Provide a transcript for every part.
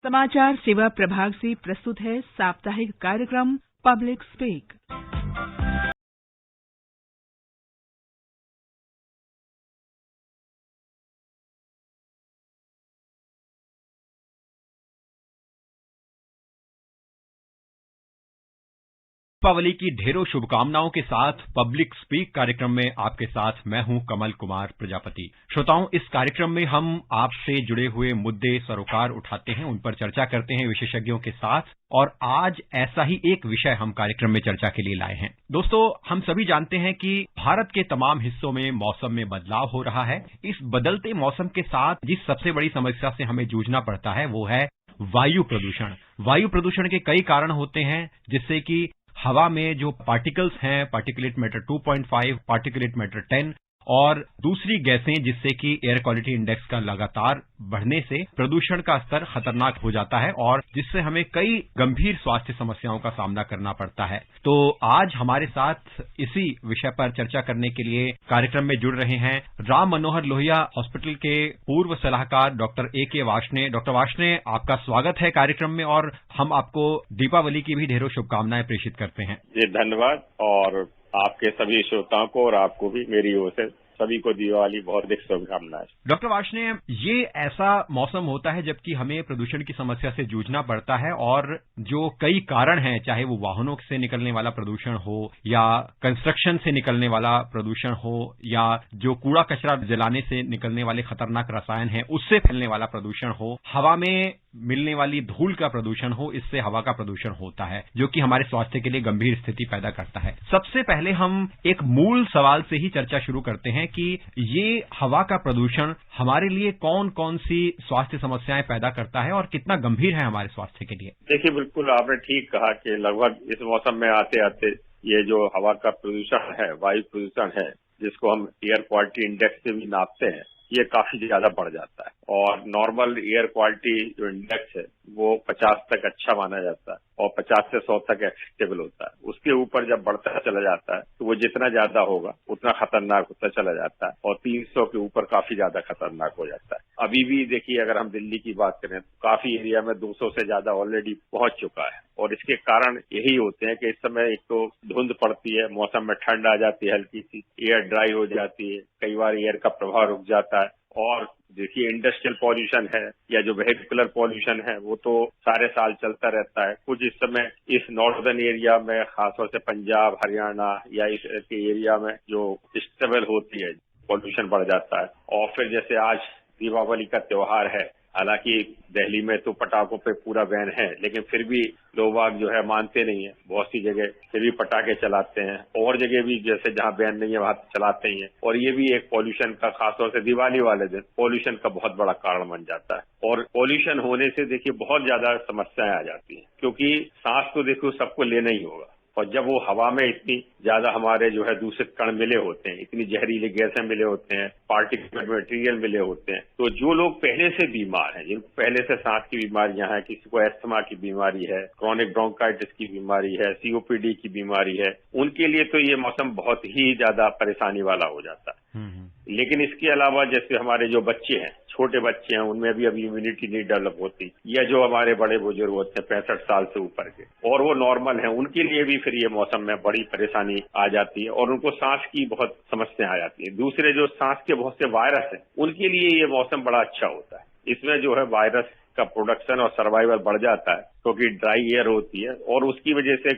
समाचार सेवा प्रभाग से प्रस्तुत है साप्ताहिक कार्यक्रम पब्लिक स्पीक। दीपावली की ढेरों शुभकामनाओं के साथ पब्लिक स्पीक कार्यक्रम में आपके साथ मैं हूं कमल कुमार प्रजापति। श्रोताओं, इस कार्यक्रम में हम आपसे जुड़े हुए मुद्दे सरोकार उठाते हैं, उन पर चर्चा करते हैं विशेषज्ञों के साथ। और आज ऐसा ही एक विषय हम कार्यक्रम में चर्चा के लिए लाए हैं। दोस्तों, हम सभी जानते हैं कि भारत के तमाम हिस्सों में मौसम में बदलाव हो रहा है। इस बदलते मौसम के साथ जिस सबसे बड़ी समस्या से हमें जूझना पड़ता है वो है वायु प्रदूषण। वायु प्रदूषण के कई कारण होते हैं, जिससे कि हवा में जो पार्टिकल्स हैं, पार्टिकुलेट मैटर 2.5, पार्टिकुलेट मैटर 10 और दूसरी गैसें, जिससे कि एयर क्वालिटी इंडेक्स का लगातार बढ़ने से प्रदूषण का स्तर खतरनाक हो जाता है और जिससे हमें कई गंभीर स्वास्थ्य समस्याओं का सामना करना पड़ता है। तो आज हमारे साथ इसी विषय पर चर्चा करने के लिए कार्यक्रम में जुड़ रहे हैं राम मनोहर लोहिया हॉस्पिटल के पूर्व सलाहकार doctor A.K. Varshney. Doctor Varshney, आपका स्वागत है कार्यक्रम में और हम आपको दीपावली की भी ढेरों शुभकामनाएं प्रेषित करते हैं। जी धन्यवाद, और आपके सभी श्रोताओं को और आपको भी मेरी ओर से सभी को दीपावली बहुत अधिक शुभकामनाएं। डॉक्टर वार्ष्णेय, ये ऐसा मौसम होता है जबकि हमें प्रदूषण की समस्या से जूझना पड़ता है और जो कई कारण हैं, चाहे वो वाहनों से निकलने वाला प्रदूषण हो या कंस्ट्रक्शन से निकलने वाला प्रदूषण हो या जो कूड़ा कचरा जलाने से निकलने वाले खतरनाक रसायन हैं उससे फैलने वाला प्रदूषण हो, हवा में मिलने वाली धूल का प्रदूषण हो, इससे हवा का प्रदूषण होता है जो कि हमारे स्वास्थ्य के लिए गंभीर स्थिति पैदा करता है। सबसे पहले हम एक मूल सवाल से ही चर्चा शुरू करते हैं कि ये हवा का प्रदूषण हमारे लिए कौन कौन सी स्वास्थ्य समस्याएं पैदा करता है और कितना गंभीर है हमारे स्वास्थ्य के लिए। देखिए, बिल्कुल आपने ठीक कहा कि लगभग इस मौसम में आते आते ये जो हवा का प्रदूषण है, वायु प्रदूषण है, जिसको हम एयर क्वालिटी इंडेक्स से भी नापते हैं, ये काफी ज्यादा बढ़ जाता है। और नॉर्मल एयर क्वालिटी जो इंडेक्स है वो 50 तक अच्छा माना जाता है और 50 से 100 तक एक्सेप्टेबल होता है। उसके ऊपर जब बढ़ता चला जाता है तो वो जितना ज्यादा होगा उतना खतरनाक होता चला जाता है और 300 के ऊपर काफी ज्यादा खतरनाक हो जाता है। अभी भी देखिए, अगर हम दिल्ली की बात करें तो काफी एरिया में 200 से ज्यादा ऑलरेडी पहुंच चुका है और इसके कारण यही होते हैं कि इस समय एक तो धुंध पड़ती है, मौसम में ठंड आ जाती है, हल्की सी एयर ड्राई हो जाती है, कई बार एयर का प्रभाव रुक जाता है। और देखिए, इंडस्ट्रियल पॉल्यूशन है या जो वेहिकुलर पॉल्यूशन है वो तो सारे साल चलता रहता है। कुछ इस समय इस नॉर्दर्न एरिया में, खासतौर से पंजाब, हरियाणा या इस के एरिया में जो स्टेबल होती है, पॉल्यूशन बढ़ जाता है। और फिर जैसे आज दीपावली का त्योहार है, हालांकि दिल्ली में तो पटाखों पे पूरा बैन है, लेकिन फिर भी लोग जो है मानते नहीं है, बहुत सी जगह फिर भी पटाखे चलाते हैं और जगह भी जैसे जहां बैन नहीं है वहां चलाते ही हैं। और ये भी एक पॉल्यूशन का, खासतौर से दिवाली वाले दिन पॉल्यूशन का बहुत बड़ा कारण बन जाता है। और पॉल्यूशन होने से देखिए बहुत ज्यादा समस्याएं आ जाती हैं, क्योंकि सांस तो देखो सबको लेना ही होगा और जब वो हवा में इतनी ज्यादा हमारे जो है दूषित कण मिले होते हैं, इतनी जहरीले गैसें मिले होते हैं, पार्टिकुलेट मटेरियल मिले होते हैं, तो जो लोग पहले से बीमार हैं, जिनको पहले से सांस की बीमारियां हैं, किसी को एस्थमा की बीमारी है, क्रॉनिक ब्रोंकाइटिस की बीमारी है, COPD की बीमारी है, उनके लिए तो ये मौसम बहुत ही ज्यादा परेशानी वाला हो जाता है। लेकिन इसके अलावा जैसे हमारे जो बच्चे हैं, छोटे बच्चे हैं, उनमें भी अभी इम्यूनिटी नहीं डेवलप होती, या जो हमारे बड़े बुजुर्ग होते हैं 65 साल से ऊपर के और वो नॉर्मल हैं, उनके लिए भी फिर ये मौसम में बड़ी परेशानी आ जाती है और उनको सांस की बहुत समस्या आ जाती है। दूसरे जो सांस के बहुत से वायरस हैं, उनके लिए ये मौसम बड़ा अच्छा होता है। इसमें जो है वायरस का प्रोडक्शन और सर्वाइवल बढ़ जाता है क्योंकि ड्राई एयर होती है और उसकी वजह से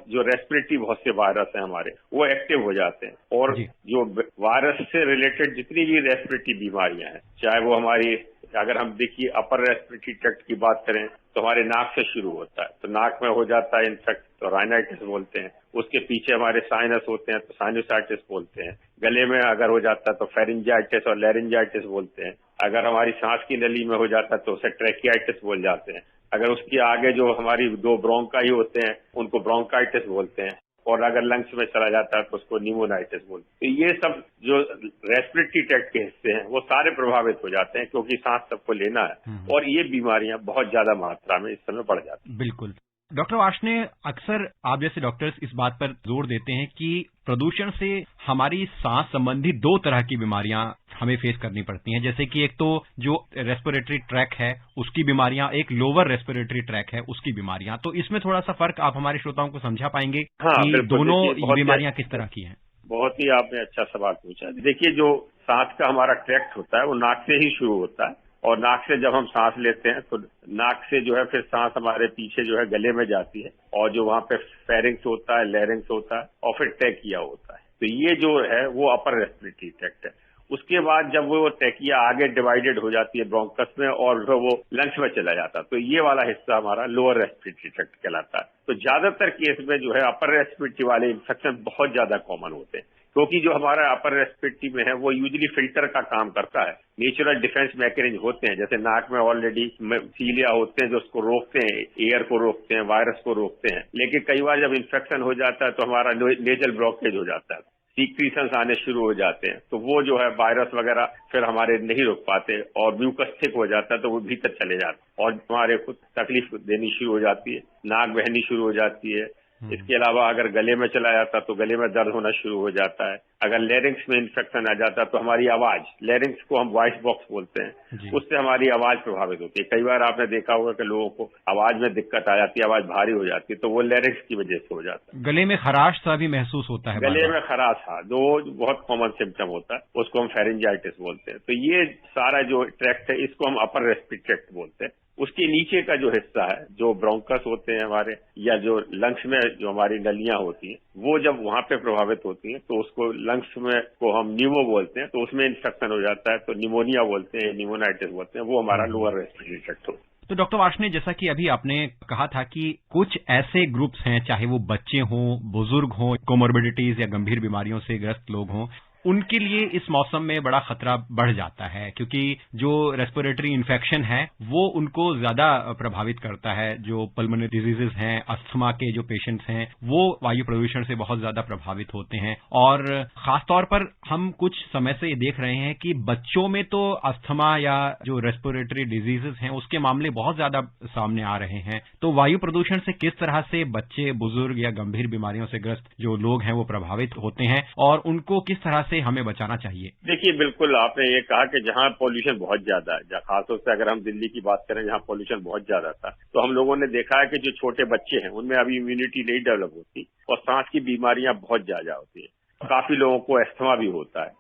जो रेस्पिरेटरी बहुत से वायरस हैं हमारे, वो एक्टिव हो जाते हैं। और जो वायरस से रिलेटेड जितनी भी रेस्पिरेटरी बीमारियां हैं, चाहे वो हमारी, अगर हम देखिए अपर रेस्पिरेटरी ट्रैक्ट की बात करें तो हमारे नाक से शुरू होता है, तो नाक में हो जाता है इन्फेक्ट, तो राइनाइटिस बोलते हैं। उसके पीछे हमारे साइनस होते हैं तो साइनोसाइटिस बोलते हैं। गले में अगर हो जाता है तो फेरिंजाइटिस और लैरिंजाइटिस बोलते हैं। अगर हमारी सांस की नली में हो जाता है तो उसे ट्रैकियाइटिस बोल जाते हैं। अगर उसके आगे जो हमारी 2 ब्रोंकाई होते हैं उनको ब्रोंकाइटिस बोलते हैं और अगर लंग्स में चला जाता है तो उसको न्यूमोनाइटिस बोलते हैं। तो ये सब जो रेस्पिरेटरी ट्रैक्ट के हिस्से हैं वो सारे प्रभावित हो जाते हैं क्योंकि सांस सबको लेना है और ये बीमारियां बहुत ज्यादा मात्रा में इस समय बढ़ जाती हैं। बिल्कुल। डॉक्टर वार्ष्णेय, अक्सर आप जैसे डॉक्टर्स इस बात पर जोर देते हैं कि प्रदूषण से हमारी सांस संबंधी 2 तरह की बीमारियां हमें फेस करनी पड़ती हैं, जैसे कि एक तो जो रेस्पिरेटरी ट्रैक है उसकी बीमारियां, एक लोअर रेस्पिरेटरी ट्रैक है उसकी बीमारियां। तो इसमें थोड़ा सा फर्क आप हमारे श्रोताओं को समझा पाएंगे कि दोनों बीमारियां किस तरह की हैं? बहुत ही आपने अच्छा सवाल पूछा। देखिए, जो सांस का हमारा ट्रैक्ट होता है वो नाक से ही शुरू होता है, और नाक से जब हम सांस लेते हैं तो नाक से जो है फिर सांस हमारे पीछे जो है गले में जाती है, और जो वहां पे फेरिंग्स होता है, लैरिंग्स होता है, और फिर ट्रैकिया होता है। तो ये जो है वो अपर रेस्पिरेटरी ट्रैक्ट है। उसके बाद जब वो ट्रैकिया आगे डिवाइडेड हो जाती है ब्रोंकस में, और वो लंग्स में चला जाता है, तो ये वाला हिस्सा हमारा लोअर रेस्पिरेटरी ट्रैक्ट कहलाता है। तो ज्यादातर केस में जो है अपर रेस्पिरेटरी वाले इन्फेक्शन बहुत ज्यादा कॉमन होते हैं, क्योंकि जो हमारा अपर रेस्पिरेटरी में है वो यूजुअली फिल्टर का काम करता है। नेचुरल डिफेंस मैकेनिज्म होते हैं, जैसे नाक में ऑलरेडी सीलिया होते हैं जो उसको रोकते हैं, एयर को रोकते हैं, वायरस को रोकते हैं। लेकिन कई बार जब इन्फेक्शन हो जाता है तो हमारा नेजल ब्लॉकेज हो जाता है, सीक्रीशंस आने शुरू हो जाते हैं, तो वो जो है वायरस वगैरह फिर हमारे नहीं रोक पाते, और म्यूकस थिक हो जाता है तो वो भीतर चले जाते हैं और हमारे को तकलीफ देनी शुरू हो जाती है, नाक बहनी शुरू हो जाती है। इसके अलावा अगर गले में चला जाता तो गले में दर्द होना शुरू हो जाता है। अगर लैरिंग्स में इन्फेक्शन आ जाता तो हमारी आवाज, लैरिंग्स को हम वॉइस बॉक्स बोलते हैं, उससे हमारी आवाज प्रभावित होती है। कई बार आपने देखा होगा कि लोगों को आवाज में दिक्कत आ जाती है, आवाज भारी हो जाती है, तो वो लैरिंग्स की वजह से हो जाता है। गले में खराश सा भी महसूस होता है, गले में खराश, हाँ, जो बहुत कॉमन सिम्टम होता है, उसको हम फेरिंजाइटिस बोलते हैं। तो ये सारा जो ट्रैक्ट है इसको हम अपर रेस्पिरेटरी ट्रैक्ट बोलते हैं। उसके नीचे का जो हिस्सा है, जो ब्रोंकस होते हैं हमारे, या जो लंग्स में जो हमारी नलियां होती हैं, वो जब वहां पे प्रभावित होती हैं तो उसको लंग्स में को हम न्यूमो बोलते हैं, तो उसमें इन्फेक्शन हो जाता है, तो निमोनिया बोलते हैं, निमोनाइटिस बोलते हैं, वो हमारा लोअर रेस्पिरेटरी ट्रैक्ट होता है। तो डॉक्टर वार्ष्णेय, जैसा कि अभी आपने कहा था कि कुछ ऐसे ग्रुप्स हैं, चाहे वो बच्चे हों, बुजुर्ग हों, कोमोर्बिडिटीज या गंभीर बीमारियों से ग्रस्त लोग हों, उनके लिए इस मौसम में बड़ा खतरा बढ़ जाता है, क्योंकि जो रेस्पिरेटरी इन्फेक्शन है वो उनको ज्यादा प्रभावित करता है। जो पल्मोनरी डिजीजेस हैं, अस्थमा के जो पेशेंट्स हैं, वो वायु प्रदूषण से बहुत ज्यादा प्रभावित होते हैं। और खासतौर पर हम कुछ समय से ये देख रहे हैं कि बच्चों में तो अस्थमा या जो रेस्पिरेटरी डिजीजेस हैं उसके मामले बहुत ज्यादा सामने आ रहे हैं। तो वायु प्रदूषण से किस तरह से बच्चे, बुजुर्ग या गंभीर बीमारियों से ग्रस्त जो लोग हैं वो प्रभावित होते हैं, और उनको किस तरह से हमें बचाना चाहिए? देखिए, बिल्कुल आपने ये कहा कि जहाँ पॉल्यूशन बहुत ज्यादा है, खासतौर से अगर हम दिल्ली की बात करें जहाँ पॉल्यूशन बहुत ज्यादा था, तो हम लोगों ने देखा है कि जो छोटे बच्चे हैं उनमें अभी इम्यूनिटी नहीं डेवलप होती, और सांस की बीमारियां बहुत ज्यादा होती है। काफी लोगों को अस्थमा भी होता है।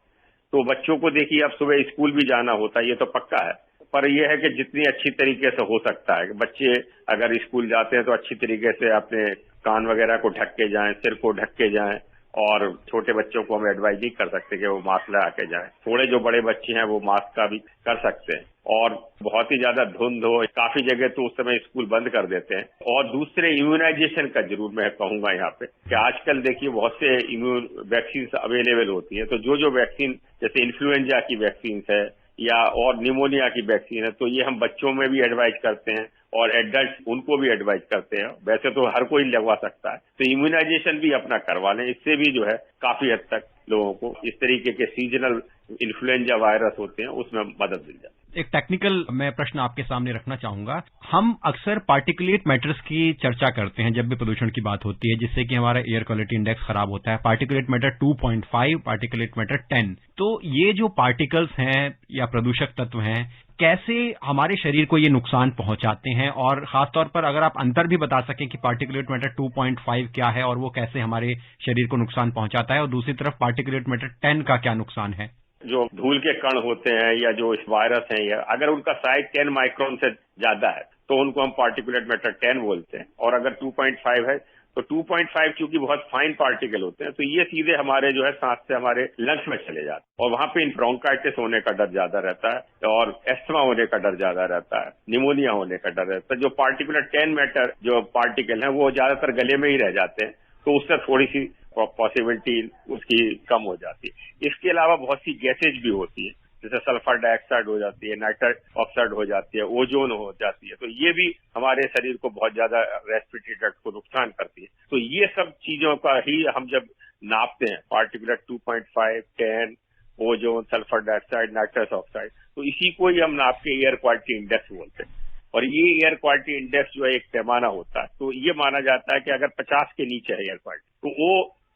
तो बच्चों को देखिए, अब सुबह स्कूल भी जाना होता है, ये तो पक्का है, पर यह है कि जितनी अच्छी तरीके से हो सकता है कि बच्चे अगर स्कूल जाते हैं तो अच्छी तरीके से अपने कान वगैरह को ढक के जाएं, सिर को ढक के जाएं, और छोटे बच्चों को हम एडवाइज नहीं कर सकते कि वो मास्क लगा के जाएं। थोड़े जो बड़े बच्चे हैं वो मास्क का भी कर सकते हैं, और बहुत ही ज्यादा धुंध हो, काफी जगह तो उस समय स्कूल बंद कर देते हैं। और दूसरे इम्यूनाइजेशन का जरूर मैं कहूंगा यहाँ पे कि आजकल देखिए बहुत से इम्यून वैक्सीन अवेलेबल होती है, तो जो वैक्सीन जैसे इन्फ्लुएंजा की वैक्सीन है या और निमोनिया की वैक्सीन है, तो ये हम बच्चों में भी एडवाइज करते हैं और एडल्ट उनको भी एडवाइज करते हैं। वैसे तो हर कोई लगवा सकता है, तो इम्यूनाइजेशन भी अपना करवा लें, इससे भी जो है काफी हद तक लोगों को इस तरीके के सीजनल इन्फ्लुएंजा वायरस होते हैं उसमें मदद मिल जाती है। एक टेक्निकल मैं प्रश्न आपके सामने रखना चाहूंगा। हम अक्सर पार्टिकुलेट मैटर्स की चर्चा करते हैं जब भी प्रदूषण की बात होती है, जिससे कि हमारा एयर क्वालिटी इंडेक्स खराब होता है। Particulate matter 2.5, particulate matter 10। तो ये जो पार्टिकल्स हैं या प्रदूषक तत्व हैं, कैसे हमारे शरीर को ये नुकसान पहुंचाते हैं, और खासतौर पर अगर आप अंतर भी बता सकें कि पार्टिकुलेट मैटर 2.5 क्या है और वो कैसे हमारे शरीर को नुकसान पहुंचाता है, और दूसरी तरफ पार्टिकुलेट मैटर 10 का क्या नुकसान है? जो धूल के कण होते हैं या जो वायरस हैं, या अगर उनका साइज 10 माइक्रोन से ज्यादा है तो उनको हम पार्टिकुलेट मैटर 10 बोलते हैं, और अगर 2.5 है तो 2.5 चूंकि बहुत फाइन पार्टिकल होते हैं, तो ये सीधे हमारे जो है सांस से हमारे लंग्स में चले जाते हैं, और वहां पे ब्रोंकाइटिस होने का डर ज्यादा रहता है, और एस्थमा होने का डर ज्यादा रहता है, निमोनिया होने का डर रहता है। जो पार्टिकुलर 10 मैटर जो पार्टिकल है वो ज्यादातर गले में ही रह जाते हैं, तो उससे थोड़ी सी पॉसिबिलिटी उसकी कम हो जाती है। इसके अलावा बहुत सी गैसेज भी होती है, जैसे सल्फर डाइऑक्साइड हो जाती है, नाइट्रस ऑक्साइड हो जाती है, ओजोन हो जाती है, तो ये भी हमारे शरीर को बहुत ज्यादा रेस्पिरेटरी ट्रैक्ट को नुकसान करती है। तो ये सब चीजों का ही हम जब नापते हैं, particular 2.5, 10, ozone, sulphur dioxide, nitrous oxide, तो इसी को ही हम नाप के एयर क्वालिटी इंडेक्स बोलते हैं। और ये एयर क्वालिटी इंडेक्स जो है एक पैमाना होता है। तो ये माना जाता है कि अगर 50 के नीचे है एयर क्वालिटी तो वो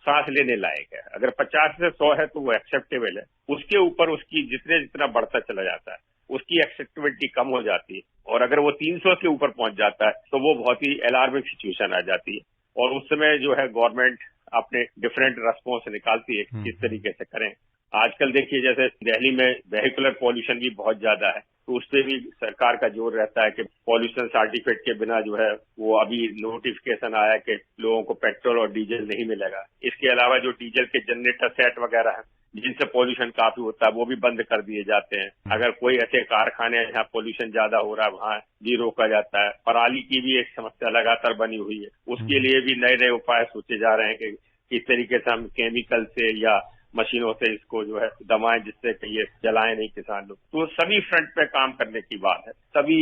सांस लेने लायक है। अगर 50 से 100 है तो वो एक्सेप्टेबल है। उसके ऊपर उसकी जितना बढ़ता चला जाता है उसकी एक्सेप्टेबिलिटी कम हो जाती है। और अगर वो 300 के ऊपर पहुंच जाता है तो वो बहुत ही अलार्मिंग सिचुएशन आ जाती है। और उस समय जो है गवर्नमेंट अपने डिफरेंट रेस्पॉन्स निकालती है किस तरीके से करें। आजकल देखिए जैसे दिल्ली में वेहिकुलर पॉल्यूशन भी बहुत ज्यादा है, तो उस पर भी सरकार का जोर रहता है कि पॉल्यूशन सर्टिफिकेट के बिना जो है वो अभी नोटिफिकेशन आया कि लोगों को पेट्रोल और डीजल नहीं मिलेगा। इसके अलावा जो डीजल के जनरेटर सेट वगैरह है जिनसे पॉल्यूशन काफी होता है वो भी बंद कर दिए जाते हैं। अगर कोई ऐसे कारखाने हैं जहाँ पॉल्यूशन ज्यादा हो रहा है वहाँ भी रोका जाता है। पराली की भी एक समस्या लगातार बनी हुई है, उसके लिए भी नए नए उपाय सोचे जा रहे हैं कि किस तरीके से हम केमिकल से या मशीनों से इसको जो है दबाएं जिससे कि ये जलाएं नहीं किसान लोग। तो सभी फ्रंट पे काम करने की बात है, तभी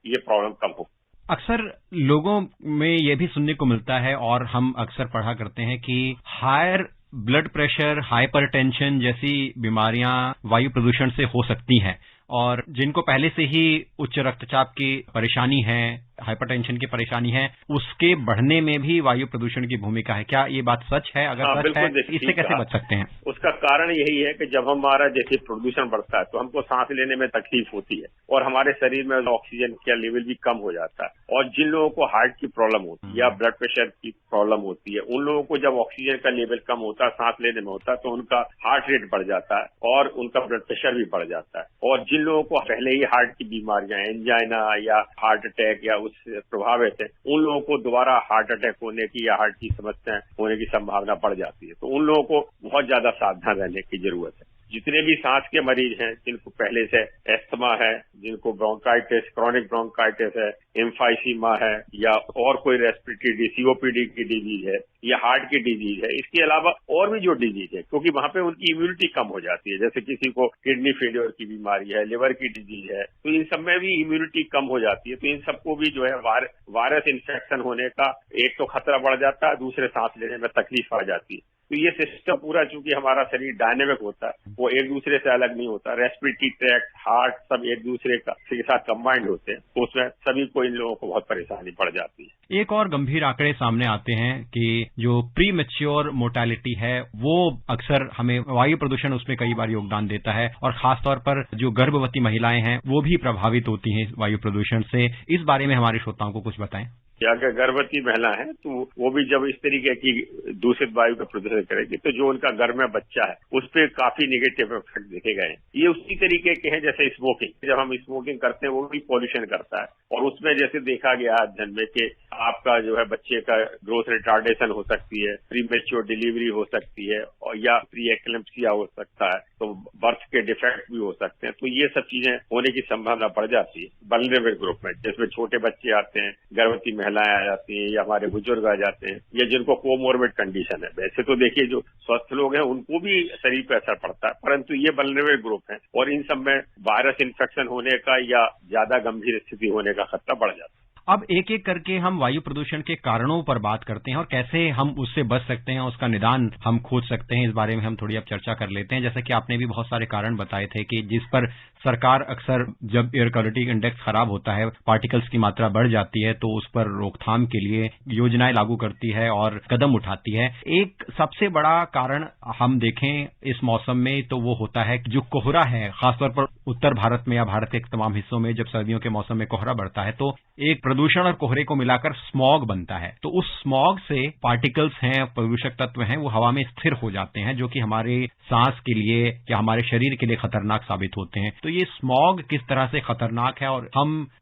ये प्रॉब्लम कम हो। अक्सर लोगों में ये भी सुनने को मिलता है और हम अक्सर पढ़ा करते हैं कि हायर ब्लड प्रेशर, हाइपरटेंशन जैसी बीमारियां वायु प्रदूषण से हो सकती हैं और जिनको पहले से ही उच्च रक्तचाप की परेशानी है, हाइपरटेंशन की परेशानी है, उसके बढ़ने में भी वायु प्रदूषण की भूमिका है। क्या ये बात सच है? अगर सच है इससे कैसे बच सकते हैं? उसका कारण यही है कि जब हमारा जैसे प्रदूषण बढ़ता है तो हमको सांस लेने में तकलीफ होती है और हमारे शरीर में ऑक्सीजन का लेवल भी कम हो जाता है। और जिन लोगों को हार्ट की प्रॉब्लम होती है या ब्लड प्रेशर की प्रॉब्लम होती है उन लोगों को जब ऑक्सीजन का लेवल कम होता है, सांस लेने में होता है, तो उनका हार्ट रेट बढ़ जाता है और उनका ब्लड प्रेशर भी बढ़ जाता है। और जिन लोगों को पहले ही हार्ट की बीमारियां, एंजाइना या हार्ट अटैक या उससे प्रभावित है, उन लोगों को दोबारा हार्ट अटैक होने की या हार्ट की समस्याएं होने की संभावना बढ़ जाती है। तो उन लोगों को बहुत ज्यादा सावधान रहने की जरूरत है। जितने भी सांस के मरीज हैं, जिनको पहले से एस्थमा है, जिनको ब्रोंकाइटिस, क्रॉनिक ब्रोंकाइटिस है, एम्फाइसीमा है या और कोई रेस्पिरेटरी सीओपीडी की डिजीज है या हार्ट की डिजीज है, इसके अलावा और भी जो डिजीज है, क्योंकि वहां पे उनकी इम्यूनिटी कम हो जाती है, जैसे किसी को किडनी फेलियर की बीमारी है, लिवर की डिजीज है, तो इन सब में भी इम्यूनिटी कम हो जाती है। तो इन सबको भी जो है वायरस इन्फेक्शन होने का एक तो खतरा बढ़ जाता है, दूसरे सांस लेने में तकलीफ आ जाती है। तो ये सिस्टम पूरा, चूंकि हमारा शरीर डायनेमिक होता है, वो एक दूसरे से अलग नहीं होता। रेस्पिरेटरी ट्रैक्ट, हार्ट सब एक दूसरे के साथ कंबाइंड होते हैं, तो उसमें सभी को इन लोगों को बहुत परेशानी पड़ जाती है। एक और गंभीर आंकड़े सामने आते हैं कि जो प्री मैच्योर मोर्टेलिटी है वो अक्सर हमें वायु प्रदूषण उसमें कई बार योगदान देता है और खासतौर पर जो गर्भवती महिलाएं हैं वो भी प्रभावित होती हैं वायु प्रदूषण से। इस बारे में हमारे श्रोताओं को कुछ बताएं। या अगर गर्भवती महिला है तो वो भी जब इस तरीके की दूषित वायु का प्रदूषण करेगी तो जो उनका गर्भ में बच्चा है उस पर काफी निगेटिव इफेक्ट देखे गए हैं। ये उसी तरीके के हैं जैसे स्मोकिंग। जब हम स्मोकिंग करते हैं वो भी पॉल्यूशन करता है और उसमें जैसे देखा गया अध्ययन में कि आपका जो है बच्चे का ग्रोथ रिटार्डेशन हो सकती है, प्री मैच्योर डिलीवरी हो सकती है और या प्री एक्लेम्पसिया हो सकता है, तो बर्थ के डिफेक्ट भी हो सकते हैं। तो ये सब चीजें होने की संभावना बढ़ जाती है वल्नरेबल ग्रुप में, जिसमें छोटे बच्चे आते हैं, गर्भवती महिलाएं आ जाती हैं या हमारे बुजुर्ग आ जाते हैं या जिनको कोमोर्बिड कंडीशन है। वैसे तो देखिए जो स्वस्थ लोग हैं उनको भी शरीर पर असर पड़ता है, परंतु ये वल्नरेबल ग्रुप है और इन सब में वायरस इन्फेक्शन होने का या ज्यादा गंभीर स्थिति होने का खतरा बढ़ जाता है। अब एक एक करके हम वायु प्रदूषण के कारणों पर बात करते हैं और कैसे हम उससे बच सकते हैं, उसका निदान हम खोज सकते हैं। इस बारे में हम थोड़ी अब चर्चा कर लेते हैं। जैसे कि आपने भी बहुत सारे कारण बताए थे कि जिस पर सरकार अक्सर जब एयर क्वालिटी इंडेक्स खराब होता है, पार्टिकल्स की मात्रा बढ़ जाती है, तो उस पर रोकथाम के लिए योजनाएं लागू करती है और कदम उठाती है। एक सबसे बड़ा कारण हम देखें इस मौसम में तो वो होता है जो कोहरा है, खासतौर पर उत्तर भारत में या भारत के तमाम हिस्सों में जब सर्दियों के मौसम में कोहरा बढ़ता है तो एक प्रदूषण और कोहरे को मिलाकर स्मॉग बनता है। तो उस स्मॉग से पार्टिकल्स हैं, प्रदूषक तत्व हैं, वो हवा में स्थिर हो जाते हैं जो कि हमारे सांस के लिए या हमारे शरीर के लिए खतरनाक साबित होते हैं। तो ये स्मॉग किस तरह से खतरनाक है और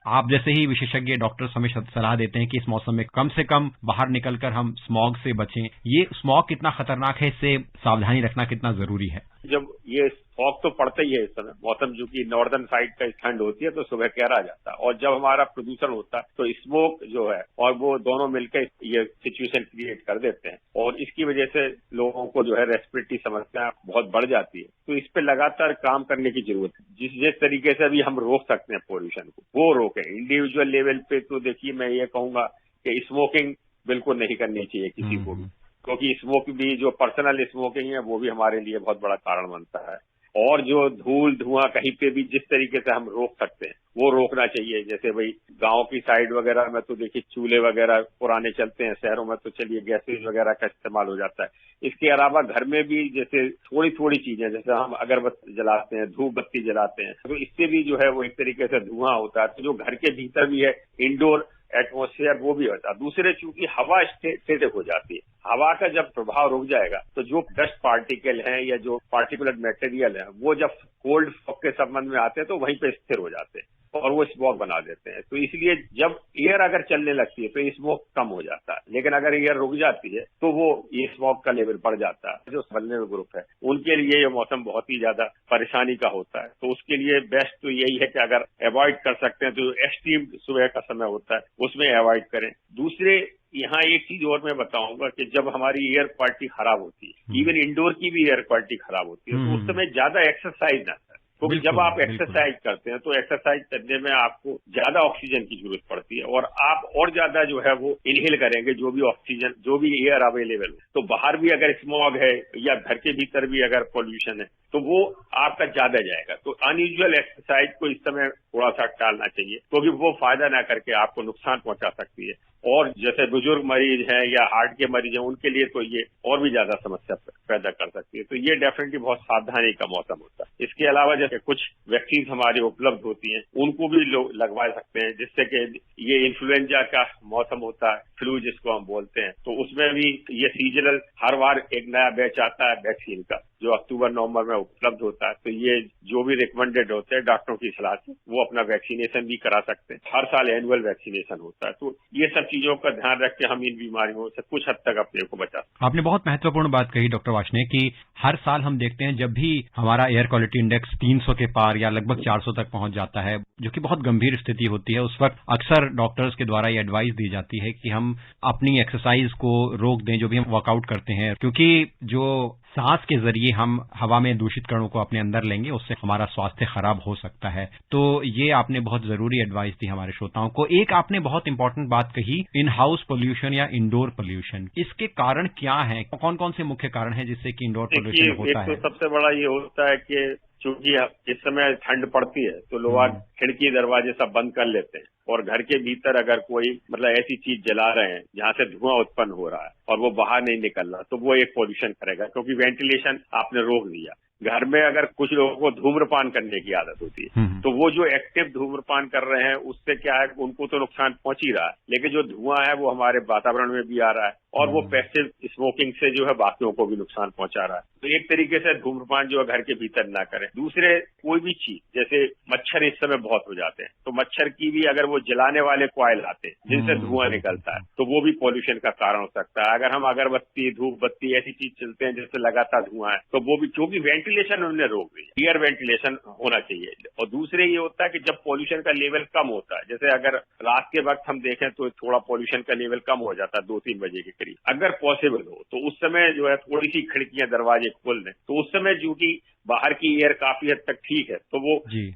आप जैसे ही विशेषज्ञ डॉक्टर हमें सलाह देते हैं कि इस मौसम में कम से कम बाहर निकलकर हम स्मॉग से बचें। ये स्मॉग कितना खतरनाक है, इससे सावधानी रखना कितना जरूरी है? जब ये फॉग तो पड़ता ही है इस समय, मौसम जो कि नॉर्दर्न साइड का ठंड होती है तो सुबह कोहरा आ जाता है और जब हमारा प्रदूषण होता है तो स्मोक जो है और वो दोनों मिलकर ये सिचुएशन क्रिएट कर देते हैं और इसकी वजह से लोगों को जो है रेस्पिरेटरी समस्या बहुत बढ़ जाती है। तो इस पे लगातार काम करने की जरूरत है। जिस तरीके से अभी हम रोक सकते हैं पोल्यूशन को वो रोकें। इंडिविजुअल लेवल पे तो देखिए मैं ये कहूंगा कि स्मोकिंग बिल्कुल नहीं करनी चाहिए किसी को भी, क्योंकि स्मोक भी जो पर्सनल स्मोकिंग है वो भी हमारे लिए बहुत बड़ा कारण बनता है। और जो धूल धुआं कहीं पे भी जिस तरीके से हम रोक सकते हैं वो रोकना चाहिए। जैसे भाई गांव की साइड वगैरह में तो देखिए चूल्हे वगैरह पुराने चलते हैं, शहरों में तो चलिए गैसेज वगैरह का इस्तेमाल हो जाता है। इसके अलावा घर में भी जैसे थोड़ी थोड़ी चीजें, जैसे हम अगरबत्ती जलाते हैं, धूप बत्ती जलाते हैं, तो इससे भी जो है वो एक तरीके से धुआं होता है। तो जो घर के भीतर भी है इंडोर एटमॉस्फेयर वो भी होता है। दूसरे चूंकि हवा स्टैटिक हो जाती है, हवा का जब प्रभाव रुक जाएगा तो जो डस्ट पार्टिकल हैं या जो पार्टिकुलर मटेरियल है वो जब कोल्ड फॉग के संबंध में आते हैं तो वहीं पे स्थिर हो जाते हैं और वो स्मोक बना देते हैं। तो इसलिए जब एयर अगर चलने लगती है तो स्मोक कम हो जाता है, लेकिन अगर एयर रुक जाती है तो वो ये स्मोक का लेवल बढ़ जाता है। जो वल्नरेबल ग्रुप है उनके लिए ये मौसम बहुत ही ज्यादा परेशानी का होता है। तो उसके लिए बेस्ट तो यही है कि अगर अवॉइड कर सकते हैं तो एक्सट्रीम सुबह का समय होता है उसमें अवॉइड करें। दूसरे यहाँ एक चीज और मैं बताऊंगा कि जब हमारी एयर क्वालिटी खराब होती है, इवन इंडोर की भी एयर क्वालिटी खराब होती है, तो उस समय ज्यादा एक्सरसाइज ना करें। क्योंकि जब आप एक्सरसाइज करते हैं तो एक्सरसाइज करने में आपको ज्यादा ऑक्सीजन की जरूरत पड़ती है और आप और ज्यादा जो है वो इनहेल करेंगे जो भी ऑक्सीजन, जो भी एयर अवेलेबल है। तो बाहर भी अगर स्मॉग है या घर के भीतर भी अगर पॉल्यूशन है तो वो आपका ज्यादा जाएगा। तो अनयूजुअल एक्सरसाइज को इस समय थोड़ा सा टालना चाहिए क्योंकि वो फायदा ना करके आपको नुकसान पहुंचा सकती है। और जैसे बुजुर्ग मरीज हैं या हार्ट के मरीज हैं उनके लिए तो ये और भी ज्यादा समस्या पैदा कर सकती है। तो ये डेफिनेटली बहुत सावधानी का मौसम होता है। इसके अलावा जैसे कुछ वैक्सीन हमारी उपलब्ध होती हैं उनको भी लोग लगवा सकते हैं, जिससे कि ये इन्फ्लुएंजा का मौसम होता है, फ्लू जिसको हम बोलते हैं, तो उसमें भी ये सीजनल हर बार एक नया बैच आता है वैक्सीन का जो अक्टूबर नवंबर में उपलब्ध होता है। तो ये जो भी रिकमेंडेड होते हैं डॉक्टरों की सलाह से वो अपना वैक्सीनेशन भी करा सकते हैं। हर साल एनुअल वैक्सीनेशन होता है। तो ये सब चीजों का ध्यान रख के हम इन बीमारियों से कुछ हद तक अपने को बचा सकते हैं। आपने बहुत महत्वपूर्ण बात कही डॉक्टर वार्ष्णेय कि हर साल हम देखते हैं जब भी हमारा एयर क्वालिटी इंडेक्स 300 के पार या लगभग 400 तक पहुंच जाता है, जो कि बहुत गंभीर स्थिति होती है, उस वक्त अक्सर डॉक्टर्स के द्वारा ये एडवाइस दी जाती है कि हम अपनी एक्सरसाइज को रोक दें जो भी हम वर्कआउट करते हैं, क्योंकि जो सांस के जरिए हम हवा में दूषित कणों को अपने अंदर लेंगे उससे हमारा स्वास्थ्य खराब हो सकता है। तो ये आपने बहुत जरूरी एडवाइस दी हमारे श्रोताओं को। एक आपने बहुत इंपॉर्टेंट बात कही, इन हाउस पोल्यूशन या इंडोर पोल्यूशन, इसके कारण क्या है, कौन कौन से मुख्य कारण है जिससे कि इंडोर पोल्यूशन होता है? एक तो सबसे बड़ा ये होता है कि चूंकि इस समय ठंड पड़ती है तो लोग खिड़की दरवाजे सब बंद कर लेते हैं और घर के भीतर अगर कोई मतलब ऐसी चीज जला रहे हैं जहां से धुआं उत्पन्न हो रहा है और वो बाहर नहीं निकल रहा तो वो एक पोल्यूशन करेगा, क्योंकि वेंटिलेशन आपने रोक दिया। घर में अगर कुछ लोगों को धूम्रपान करने की आदत होती है तो वो जो एक्टिव धूम्रपान कर रहे हैं उससे क्या है, उनको तो नुकसान पहुंच ही रहा है, लेकिन जो धुआं है वो हमारे वातावरण में भी आ रहा है और वो पैसिव स्मोकिंग से जो है बाकियों को भी नुकसान पहुंचा रहा है। तो एक तरीके से धूम्रपान जो है घर के भीतर ना करें। दूसरे कोई भी चीज, जैसे मच्छर इस समय बहुत हो जाते हैं तो मच्छर की भी अगर वो जलाने वाले कॉइल आते हैं जिनसे धुआं निकलता है तो वो भी पॉल्यूशन का कारण हो सकता है। अगर हम अगरबत्ती, धूप बत्ती ऐसी चीज चलते हैं जिससे लगातार धुआं है तो वो भी, क्योंकि वेंटिलेशन उन्होंने रोक दी, एयर वेंटिलेशन होना चाहिए। और दूसरे ये होता है कि जब पॉल्यूशन का लेवल कम होता है, जैसे अगर रात के वक्त हम देखें तो थोड़ा पॉल्यूशन का लेवल कम हो जाता है 2-3 बजे के करीब, अगर पॉसिबल हो तो उस समय जो है थोड़ी सी खिड़कियां दरवाजे खोल दें तो उस समय जो कि बाहर की एयर काफी हद तक ठीक है तो वो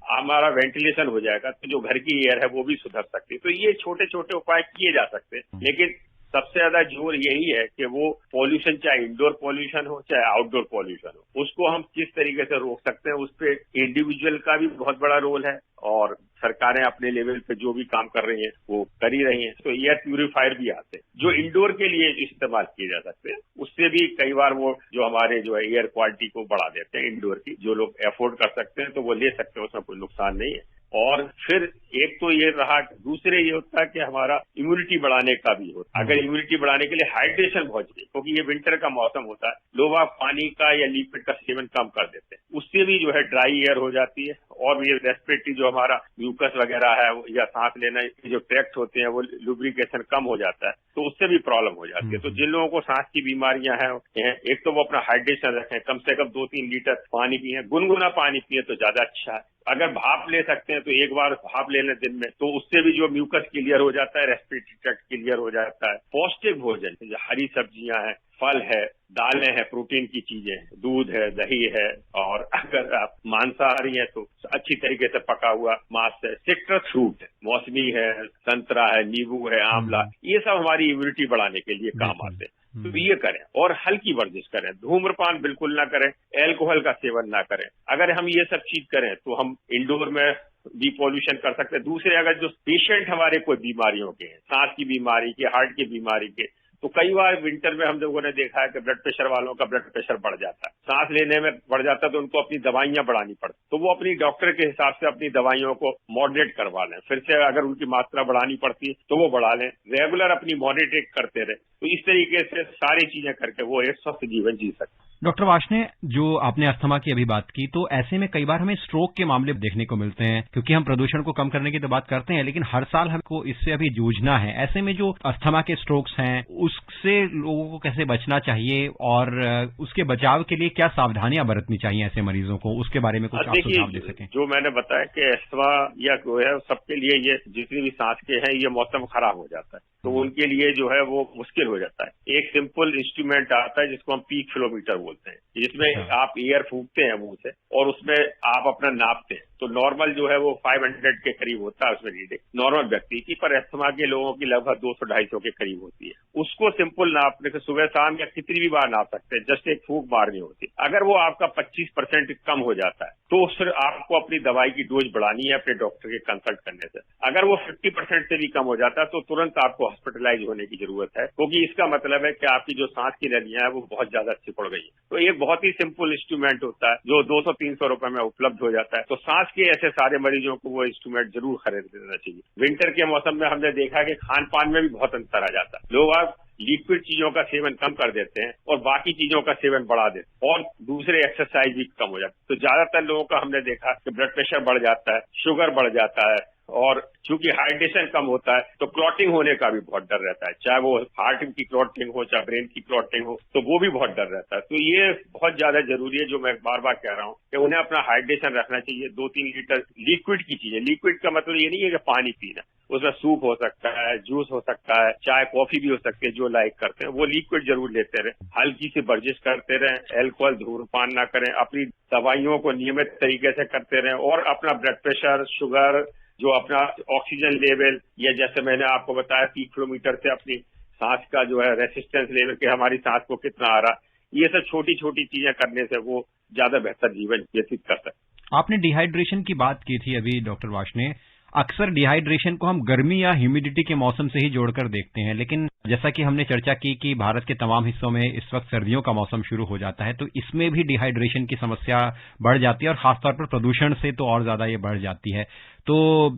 हमारा वेंटिलेशन हो जाएगा तो जो घर की एयर है वो भी सुधर सकती है। तो ये छोटे छोटे उपाय किए जा सकते हैं, लेकिन सबसे ज्यादा जोर यही है कि वो पॉल्यूशन चाहे इंडोर पॉल्यूशन हो चाहे आउटडोर पॉल्यूशन हो, उसको हम किस तरीके से रोक सकते हैं। उस पर इंडिविजुअल का भी बहुत बड़ा रोल है और सरकारें अपने लेवल पे जो भी काम कर रही हैं वो कर ही रही हैं। तो एयर प्यूरिफायर भी आते हैं जो इंडोर के लिए इस्तेमाल किए जा सकते हैं, उससे भी कई बार वो जो हमारे जो है एयर क्वालिटी को बढ़ा देते हैं इंडोर की। जो लोग अफोर्ड कर सकते हैं तो वो ले सकते हैं, उसमें कोई नुकसान नहीं है। और फिर एक तो ये रहा, दूसरे ये होता है कि हमारा इम्यूनिटी बढ़ाने का भी होता है। अगर इम्यूनिटी बढ़ाने के लिए हाइड्रेशन बहुत चाहिए, क्योंकि ये विंटर का मौसम होता है, लोग पानी का या लिक्विड का सेवन कम कर देते हैं, उससे भी जो है ड्राई एयर हो जाती है और ये रेस्पिरेटरी जो हमारा म्यूकस वगैरह है या सांस लेना के जो ट्रैक्ट होते हैं वो लुब्रिकेशन कम हो जाता है तो उससे भी प्रॉब्लम हो जाती है। तो जिन लोगों को सांस की बीमारियां हैं, एक तो वो अपना हाइड्रेशन रखें, कम से कम 2-3 लीटर पानी पिए, गुनगुना पानी पिए तो ज्यादा अच्छा है। अगर भाप ले सकते हैं तो एक बार भाप ले लें दिन में, तो उससे भी जो म्यूकस क्लियर हो जाता है, रेस्पिरेटरी ट्रैक्ट क्लियर हो जाता है। पौष्टिक भोजन, जो हरी सब्जियां हैं, फल है, दालें हैं, प्रोटीन की चीजें, दूध है, दही है, और अगर आप मांसाहारी हैं तो अच्छी तरीके से पका हुआ मांस है, सिट्रस फ्रूट है, मौसमी है, संतरा है, नींबू है, आंवला, ये सब हमारी इम्यूनिटी बढ़ाने के लिए काम आते हैं। तो ये करें और हल्की वर्जिश करें, धूम्रपान बिल्कुल ना करें, अल्कोहल का सेवन ना करें। अगर हम ये सब चीज करें तो हम इंडोर में भी पॉल्यूशन कर सकते हैं। दूसरे, अगर जो पेशेंट हमारे कोई बीमारियों के हैं, सांस की बीमारी के, हार्ट की बीमारी के, तो कई बार विंटर में हम लोगों ने देखा है कि ब्लड प्रेशर वालों का ब्लड प्रेशर बढ़ जाता है, सांस लेने में बढ़ जाता है, तो उनको अपनी दवाइयां बढ़ानी पड़ती, तो वो अपनी डॉक्टर के हिसाब से अपनी दवाइयों को मॉडरेट करवा लें। फिर से अगर उनकी मात्रा बढ़ानी पड़ती है तो वो बढ़ा लें, रेगुलर अपनी मॉनिटरिंग करते रहे। तो इस तरीके से सारी चीजें करके वो एक स्वस्थ जीवन जी सकते। डॉक्टर वार्ष्णेय, जो आपने अस्थमा की अभी बात की, तो ऐसे में कई बार हमें स्ट्रोक के मामले देखने को मिलते हैं, क्योंकि हम प्रदूषण को कम करने की तो बात करते हैं, लेकिन हर साल हमको इससे अभी जूझना है। ऐसे में जो अस्थमा के स्ट्रोक्स हैं, उससे लोगों को कैसे बचना चाहिए और उसके बचाव के लिए क्या सावधानियां बरतनी चाहिए ऐसे मरीजों को, उसके बारे में कुछ आप सुझाव दे सकें? जो मैंने बताया कि अस्थमा या जो है सबके लिए ये जितनी भी सांस के हैं, ये मौसम खराब हो जाता है, तो उनके लिए जो है वो मुश्किल हो जाता है। एक सिंपल इंस्ट्रूमेंट आता है जिसको हम पीक फ्लोमीटर बोलते हैं, जिसमें आप एयर फूंकते हैं मुंह से और उसमें आप अपना नापते हैं। तो नॉर्मल जो है वो 500 के करीब होता है उसमें रीडिंग, नॉर्मल व्यक्ति की, पर अस्थमा के लोगों की लगभग 200-250 के करीब होती है। उसको सिंपल नापने से सुबह शाम या कितनी भी बार नाप सकते हैं, जस्ट एक फूंक मारनी होती है। अगर वो आपका 25% कम हो जाता है तो फिर आपको अपनी दवाई की डोज बढ़ानी है अपने डॉक्टर के कंसल्ट करने से। अगर वो 50% से भी कम हो जाता है तो तुरंत आपको हॉस्पिटलाइज होने की जरूरत है, क्योंकि इसका मतलब है कि आपकी जो सांस की नलियां हैं वो बहुत ज्यादा सिकुड़ गई है। तो एक बहुत ही सिंपल इंस्ट्रूमेंट होता है जो 200-300 रुपए में उपलब्ध हो जाता है। तो सांस के ऐसे सारे मरीजों को वो इंस्ट्रूमेंट जरूर खरीद लेना चाहिए। विंटर के मौसम में हमने देखा कि खान पान में भी बहुत अंतर आ जाता है। लोग आप लिक्विड चीजों का सेवन कम कर देते हैं और बाकी चीजों का सेवन बढ़ा देते हैं और दूसरे एक्सरसाइज भी कम हो जाता है। तो ज्यादातर लोगों का हमने देखा कि ब्लड प्रेशर बढ़ जाता है, शुगर बढ़ जाता है, और चूंकि हाइड्रेशन कम होता है तो क्लॉटिंग होने का भी बहुत डर रहता है, चाहे वो हार्ट की क्लॉटिंग हो चाहे ब्रेन की क्लॉटिंग हो, तो वो भी बहुत डर रहता है। तो ये बहुत ज्यादा जरूरी है, जो मैं बार बार कह रहा हूँ कि उन्हें अपना हाइड्रेशन रखना चाहिए। 2-3 लीटर लिक्विड की चीजें, लिक्विड का मतलब ये नहीं है कि पानी पीना, उसमें सूप हो सकता है, जूस हो सकता है, चाय कॉफी भी हो सकती है, जो लाइक करते हैं वो लिक्विड जरूर लेते रहे, हल्की सी वर्जिश करते रहें, अल्कोहल धूम्रपान ना करें, अपनी दवाइयों को नियमित तरीके से करते रहें और अपना ब्लड प्रेशर, शुगर, जो अपना ऑक्सीजन लेवल, या जैसे मैंने आपको बताया पीक फ्लोमीटर से अपनी सांस का जो है रेसिस्टेंस लेवल के हमारी सांस को कितना आ रहा, ये सब छोटी छोटी चीजें करने से वो ज्यादा बेहतर जीवन व्यतीत कर सकते। आपने डिहाइड्रेशन की बात की थी अभी डॉक्टर वार्ष्णेय। अक्सर डिहाइड्रेशन को हम गर्मी या ह्यूमिडिटी के मौसम से ही जोड़कर देखते हैं, लेकिन जैसा कि हमने चर्चा की कि भारत के तमाम हिस्सों में इस वक्त सर्दियों का मौसम शुरू हो जाता है, तो इसमें भी डिहाइड्रेशन की समस्या बढ़ जाती है और खासतौर पर प्रदूषण से तो और ज्यादा ये बढ़ जाती है। तो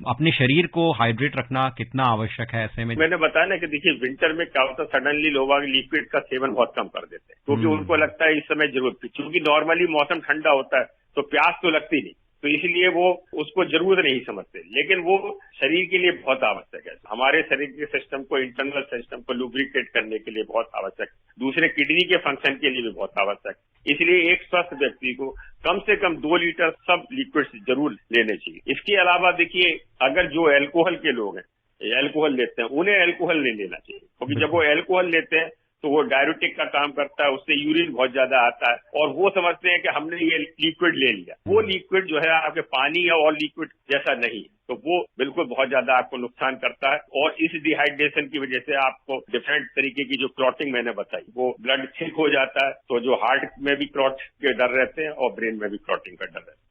अपने शरीर को हाइड्रेट रखना कितना आवश्यक है ऐसे में? मैंने बताया ना कि देखिए विंटर में क्या होता है, सडनली लोग लिक्विड का सेवन बहुत कम कर देते हैं, क्योंकि उनको लगता है इस समय जरूरत, क्योंकि नॉर्मली मौसम ठंडा होता है तो प्यास तो लगती नहीं, तो इसलिए वो उसको जरूरत नहीं समझते, लेकिन वो शरीर के लिए बहुत आवश्यक है। हमारे शरीर के सिस्टम को, इंटरनल सिस्टम को लुब्रिकेट करने के लिए बहुत आवश्यक, दूसरे किडनी के फंक्शन के लिए भी बहुत आवश्यक। इसलिए एक स्वस्थ व्यक्ति को कम से कम 2 लीटर सब लिक्विड्स जरूर लेने चाहिए। इसके अलावा देखिए, अगर जो अल्कोहल के लोग हैं, अल्कोहल लेते हैं, उन्हें अल्कोहल नहीं लेना चाहिए, क्योंकि जब वो अल्कोहल लेते हैं तो वो डायरेटिक का काम करता है, उससे यूरिन बहुत ज्यादा आता है और वो समझते हैं कि हमने ये लिक्विड ले लिया। वो लिक्विड जो है आपके पानी या और लिक्विड जैसा नहीं है, तो वो बिल्कुल बहुत ज्यादा आपको नुकसान करता है और इस डिहाइड्रेशन की वजह से आपको डिफरेंट तरीके की जो क्लॉटिंग मैंने बताई, वो ब्लड थिक हो जाता है, तो जो हार्ट में भी क्लॉट के डर रहते हैं और ब्रेन में भी क्लॉटिंग का डर रहता है।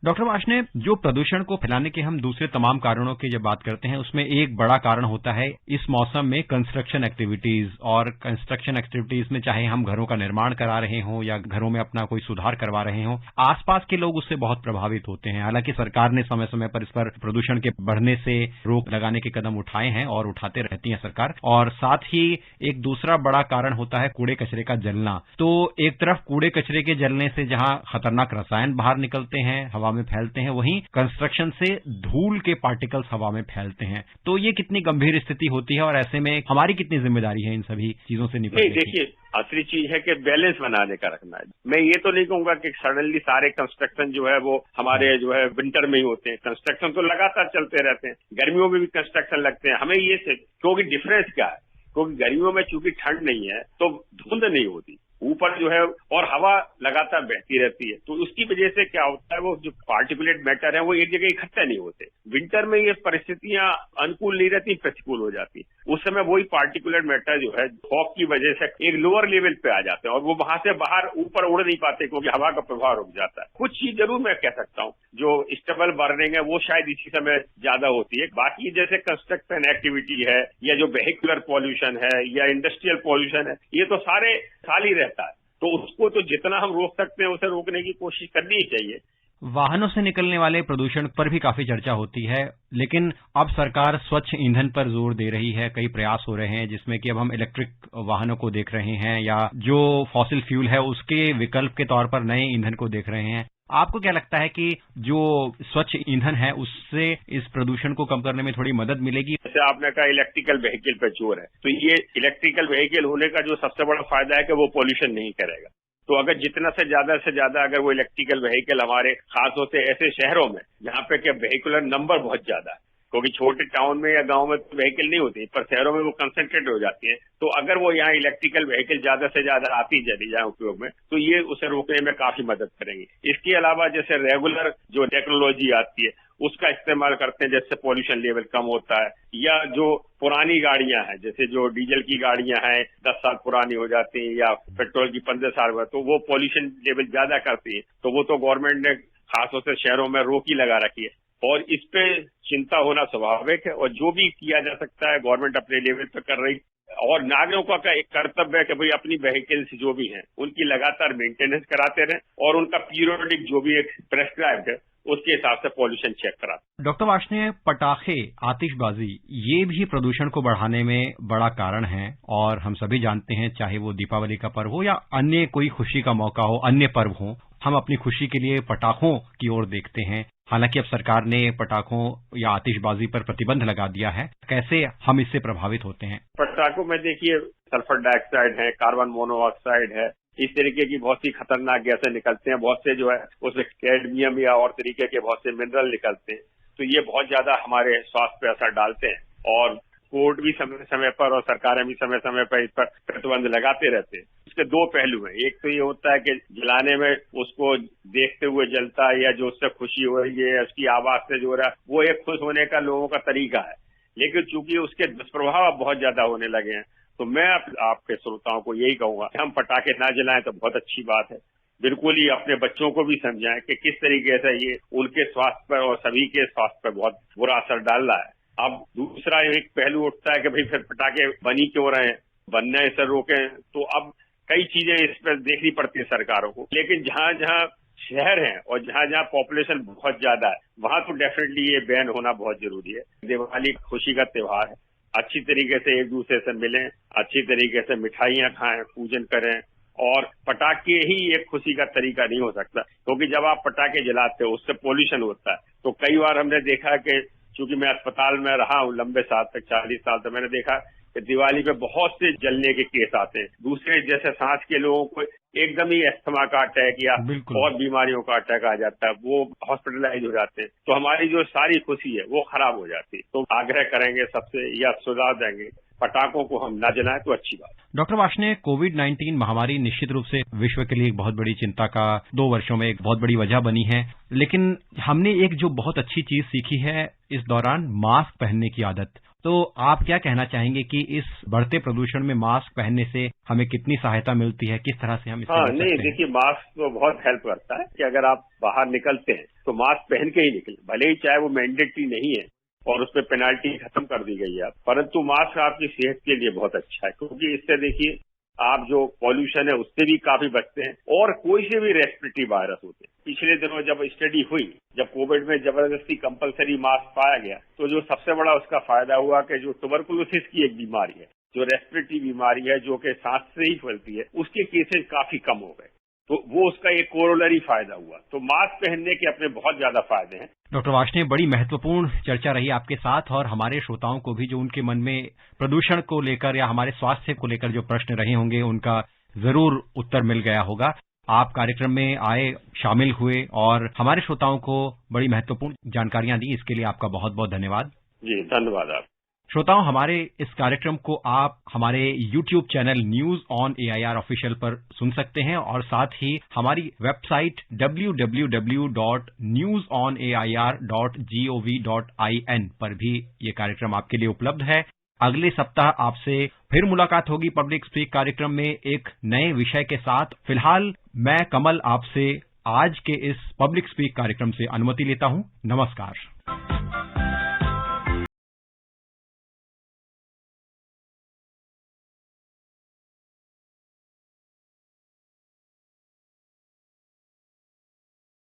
डॉक्टर वार्ष्णेय, जो प्रदूषण को फैलाने के हम दूसरे तमाम कारणों की जब बात करते हैं, उसमें एक बड़ा कारण होता है इस मौसम में कंस्ट्रक्शन एक्टिविटीज। और कंस्ट्रक्शन एक्टिविटीज में चाहे हम घरों का निर्माण करा रहे हों या घरों में अपना कोई सुधार करवा रहे हों, आसपास के लोग उससे बहुत प्रभावित होते हैं। हालांकि सरकार ने समय समय पर इस पर प्रदूषण के बढ़ने से रोक लगाने के कदम उठाए हैं और उठाते रहती है सरकार। और साथ ही एक दूसरा बड़ा कारण होता है कूड़े कचरे का जलना। तो एक तरफ कूड़े कचरे के जलने से जहां खतरनाक रसायन बाहर निकलते हैं, हवा में फैलते हैं, वहीं कंस्ट्रक्शन से धूल के पार्टिकल्स हवा में फैलते हैं। तो ये कितनी गंभीर स्थिति होती है और ऐसे में हमारी कितनी जिम्मेदारी है इन सभी चीजों से निपटने की? देखिए, असली चीज है कि बैलेंस बनाने का रखना है। मैं ये तो नहीं कहूंगा कि सडनली सारे कंस्ट्रक्शन जो है वो हमारे जो है विंटर में ही होते हैं। कंस्ट्रक्शन तो लगातार चलते रहते हैं, गर्मियों में भी कंस्ट्रक्शन लगते हैं। हमें ये क्योंकि डिफरेंस क्या है, क्योंकि गर्मियों में चूंकि ठंड नहीं है तो धुंध नहीं होती, ऊपर जो है और हवा लगातार बहती रहती है, तो उसकी वजह से क्या होता है, वो जो पार्टिकुलेट मैटर है वो एक जगह इकट्ठा नहीं होते। विंटर में ये परिस्थितियां अनुकूल नहीं रहती, प्रतिकूल हो जाती। उस समय वही पार्टिकुलेट मैटर जो है फॉग की वजह से एक लोअर लेवल पे आ जाते हैं और वो वहां से बाहर ऊपर उड़ नहीं पाते क्योंकि हवा का प्रभाव रुक जाता है। कुछ चीज जरूर मैं कह सकता हूँ, जो स्टेबल बर्निंग है वो शायद इसी समय ज्यादा होती है। बाकी जैसे कंस्ट्रक्शन एक्टिविटी है या जो वेहिकुलर पॉल्यूशन है या इंडस्ट्रियल पॉल्यूशन है, ये तो सारे साल ही रहता है, तो उसको तो जितना हम रोक सकते हैं उसे रोकने की कोशिश करनी ही चाहिए। वाहनों से निकलने वाले प्रदूषण पर भी काफी चर्चा होती है, लेकिन अब सरकार स्वच्छ ईंधन पर जोर दे रही है। कई प्रयास हो रहे हैं जिसमें कि अब हम इलेक्ट्रिक वाहनों को देख रहे हैं या जो फॉसिल फ्यूल है उसके विकल्प के तौर पर नए ईंधन को देख रहे हैं। आपको क्या लगता है कि जो स्वच्छ ईंधन है उससे इस प्रदूषण को कम करने में थोड़ी मदद मिलेगी? जैसे आपने कहा इलेक्ट्रिकल व्हीकल पे जोर है, तो ये इलेक्ट्रिकल व्हीकल होने का जो सबसे बड़ा फायदा है कि वो पॉल्यूशन नहीं करेगा। तो अगर जितना से ज्यादा अगर वो इलेक्ट्रिकल व्हीकल हमारे खासतौर से ऐसे शहरों में जहाँ पे क्या व्हीकुलर नंबर बहुत ज्यादा है, क्योंकि छोटे टाउन में या गांव में तो व्हीकल नहीं होती, पर शहरों में वो कंसंट्रेट हो जाती है, तो अगर वो यहाँ इलेक्ट्रिकल व्हीकल ज्यादा से ज्यादा आती चली जाए उपयोग में, तो ये उसे रोकने में काफी मदद करेंगे। इसके अलावा जैसे रेगुलर जो टेक्नोलॉजी आती है उसका इस्तेमाल करते हैं, जिससे पॉल्यूशन लेवल कम होता है, या जो पुरानी गाड़ियां हैं जैसे जो डीजल की गाड़ियां हैं 10 साल पुरानी हो जाती हैं या पेट्रोल की 15 साल में, तो वो पॉल्यूशन लेवल ज्यादा करती है, तो वो तो गवर्नमेंट ने खासतौर से शहरों में रोक ही लगा रखी है और इस पे चिंता होना स्वाभाविक है। और जो भी किया जा सकता है गवर्नमेंट अपने लेवल पे कर रही, और नागरिकों का एक कर्तव्य है कि भाई अपनी व्हीकल्स जो भी हैं उनकी लगातार मेंटेनेंस कराते रहें और उनका पीरियोडिक जो भी एक प्रेस्क्राइब्ड है उसके हिसाब से पॉल्यूशन चेक कराते। डॉक्टर वार्ष्णेय, पटाखे, आतिशबाजी ये भी प्रदूषण को बढ़ाने में बड़ा कारण है और हम सभी जानते हैं, चाहे वो दीपावली का पर्व हो या अन्य कोई खुशी का मौका हो, अन्य पर्व हो, हम अपनी खुशी के लिए पटाखों की ओर देखते हैं। हालांकि अब सरकार ने पटाखों या आतिशबाजी पर प्रतिबंध लगा दिया है। कैसे हम इससे प्रभावित होते हैं? पटाखों में देखिए सल्फर डाइऑक्साइड है, कार्बन मोनोऑक्साइड है, इस तरीके की बहुत सी खतरनाक गैसें निकलते हैं, बहुत से जो है उसमें कैडमियम या और तरीके के बहुत से मिनरल निकलते हैं, तो ये बहुत ज्यादा हमारे स्वास्थ्य पे असर डालते हैं और कोर्ट भी समय समय पर और सरकारें भी समय समय पर इस पर प्रतिबंध लगाते रहते हैं। इसके दो पहलू हैं, एक तो ये होता है कि जलाने में उसको देखते हुए जलता है या जो उससे खुशी हो रही है उसकी आवाज से जो हो रहा है वो एक खुश होने का लोगों का तरीका है, लेकिन चूंकि उसके दुष्प्रभाव अब बहुत ज्यादा होने लगे हैं, तो मैं आपके श्रोताओं को यही कहूंगा कि हम पटाखे ना जलाएं तो बहुत अच्छी बात है। बिल्कुल ही अपने बच्चों को भी समझाएं कि किस तरीके से ये उनके स्वास्थ्य पर और सभी के स्वास्थ्य पर बहुत बुरा असर डाल रहा है। अब दूसरा एक पहलू उठता है कि भाई फिर पटाखे बनी क्यों रहे हैं, बनने से रोकें, तो अब कई चीजें इस पर देखनी पड़ती है सरकारों को। लेकिन जहां जहां शहर हैं और जहां जहां पॉपुलेशन बहुत ज्यादा है वहां तो डेफिनेटली ये बैन होना बहुत जरूरी है। दिवाली खुशी का त्योहार है, अच्छी तरीके से एक दूसरे से मिलें, अच्छी तरीके से मिठाइयां खाएं, पूजन करें, और पटाखे ही एक खुशी का तरीका नहीं हो सकता, क्योंकि जब आप पटाखे जलाते हो उससे पोल्यूशन होता है। तो कई बार हमने देखा कि चूंकि मैं अस्पताल में रहा हूं लंबे साल तक, 40 साल तक, मैंने देखा कि दिवाली पे बहुत से जलने के केस आते हैं। दूसरे जैसे सांस के लोगों को एकदम ही अस्थमा का अटैक या और बीमारियों का अटैक आ जाता है, वो हॉस्पिटलाइज हो जाते हैं, तो हमारी जो सारी खुशी है वो खराब हो जाती है। तो आग्रह करेंगे सबसे या सुझाव देंगे पटाखों को हम ना जलाएं तो अच्छी बात। डॉक्टर वार्ष्णेय, कोविड-19 महामारी निश्चित रूप से विश्व के लिए एक बहुत बड़ी चिंता का 2 वर्षों में एक बहुत बड़ी वजह बनी है, लेकिन हमने एक जो बहुत अच्छी चीज सीखी है इस दौरान, मास्क पहनने की आदत। तो आप क्या कहना चाहेंगे कि इस बढ़ते प्रदूषण में मास्क पहनने से हमें कितनी सहायता मिलती है, किस तरह से हम इससे बच सकते हैं? देखिए मास्क तो बहुत हेल्प करता है कि अगर आप बाहर निकलते हैं तो मास्क पहन के ही निकले, भले ही चाहे वो मैंडेटरी नहीं है और उस पर पेनाल्टी खत्म कर दी गई है, परंतु मास्क आपकी सेहत के लिए बहुत अच्छा है, क्योंकि इससे देखिए आप जो पॉल्यूशन है उससे भी काफी बचते हैं और कोई से भी रेस्पिरेटरी वायरस होते हैं। पिछले दिनों जब स्टडी हुई, जब कोविड में जबरदस्ती कंपलसरी मास्क पाया गया, तो जो सबसे बड़ा उसका फायदा हुआ कि जो ट्यूबरकुलोसिस की एक बीमारी है, जो रेस्पिरेटरी बीमारी है जो कि सांस से ही फैलती है, उसके केसेस काफी कम हो गए, तो वो उसका एक कोरोलरी फायदा हुआ। तो मास्क पहनने के अपने बहुत ज्यादा फायदे हैं। डॉक्टर वार्ष्णेय, बड़ी महत्वपूर्ण चर्चा रही आपके साथ, और हमारे श्रोताओं को भी जो उनके मन में प्रदूषण को लेकर या हमारे स्वास्थ्य को लेकर जो प्रश्न रहे होंगे उनका जरूर उत्तर मिल गया होगा। आप कार्यक्रम में आए, शामिल हुए और हमारे श्रोताओं को बड़ी महत्वपूर्ण जानकारियां दी, इसके लिए आपका बहुत बहुत धन्यवाद। जी धन्यवाद। आप श्रोताओं, हमारे इस कार्यक्रम को आप हमारे YouTube channel news on AIR official पर सुन सकते हैं और साथ ही हमारी वेबसाइट www.newsonair.gov.in पर भी ये कार्यक्रम आपके लिए उपलब्ध है। अगले सप्ताह आपसे फिर मुलाकात होगी पब्लिक स्पीक कार्यक्रम में एक नए विषय के साथ। फिलहाल मैं कमल आपसे आज के इस पब्लिक स्पीक कार्यक्रम से अनुमति लेता हूं। नमस्कार।